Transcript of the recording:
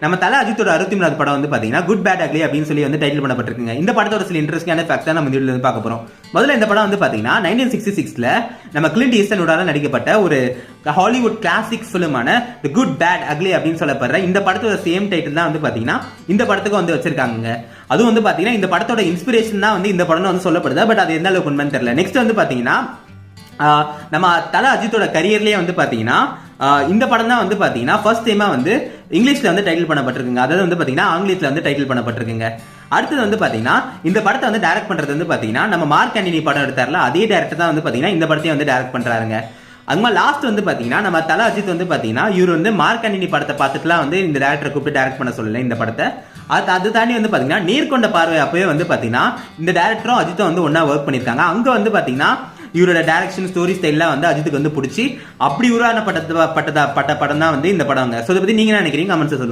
நம்ம தல அஜித்தோட 63வது படம் வந்து பாத்தீங்கன்னா குட் பேட் அக்லி அப்படின்னு சொல்லி வந்து டைட்டில் பண்ணப்பட்டிருக்குங்க. இந்த படத்தோட சில இன்ட்ரெஸ்டிங்கான ஃபேக்ட்ஸ் தான் நம்ம இந்த வீடியோல பார்க்க போறோம். முதல்ல இந்த படம் வந்து பாத்தீங்கன்னா 1966ல நம்ம கிளின்ட் ஈஸ்ட்வுட்டால நடிக்கப்பட்ட ஒரு ஹாலிவுட் கிளாசிக் ஃபிலிமான தி குட் பேட் அக்லி அப்படின்னு சொல்லப்படுற இந்த படத்தோட சேம் டைட்டில் தான் வந்து பாத்தீங்கன்னா இந்த படத்துக்கு வந்து வச்சிருக்காங்க. அதுவும் வந்து பாத்தீங்கன்னா இந்த படத்தோட இன்ஸ்பிரேஷன் தான் வந்து இந்த படம் வந்து சொல்லப்படுது. பட் அது எந்த அளவுக்கு உண்மைன்னு தெரியல. நெக்ஸ்ட் வந்து பாத்தீங்கன்னா நம்ம தல அஜித்தோட கரியர்லயே வந்து பாத்தீங்கன்னா இந்த படம் தான் வந்து பாத்தீங்கன்னா ஃபர்ஸ்ட் டைமா வந்து இங்கிலீஷ்ல வந்து டைட்டில் பண்ணப்பட்டிருக்குங்க. அதாவது வந்து பாத்தீங்கன்னா ஆங்கிலத்துல வந்து டைட்டில் பண்ணப்பட்டிருக்குங்க. அடுத்தது வந்து பாத்தீங்கன்னா இந்த படத்தை வந்து டைரக்ட் பண்றது வந்து பாத்தீங்கன்னா நம்ம மார்க் ஆண்டனி படம் எடுத்தார்ல அதே டைரக்டர் தான் வந்து பாத்தீங்கன்னா இந்த படத்தையும் வந்து டைரக்ட் பண்றாருங்க. அதுமா லாஸ்ட் வந்து பாத்தீங்கன்னா நம்ம தல அஜித் வந்து பாத்தீங்கன்னா இவர் வந்து மார்க் ஆண்டனி படத்தை பார்த்துட்டுலாம் வந்து இந்த டேரக்டரை கூப்பிட்டு டைரக்ட் பண்ண சொல்லல இந்த படத்தை. அது தாண்டி வந்து பாத்தீங்கன்னா நேர்கொண்ட பார்வை அப்பவே வந்து பாத்தீங்கன்னா இந்த டேரக்டரும் அஜித்தும் வந்து ஒன்னா ஒர்க் பண்ணிருக்காங்க. அங்க வந்து பாத்தீங்கன்னா இவரோட டைரக்ஷன் ஸ்டோரி ஸ்டைல்லாம் வந்து அஜித்துக்கு வந்து பிடிச்சி அப்படி உருவாக்கப்பட்ட படம் தான் வந்து இந்த படம். சோ இதை பத்தி நீங்க என்ன நினைக்கிறீங்க கமெண்ட்ஸ் சொல்லுங்க.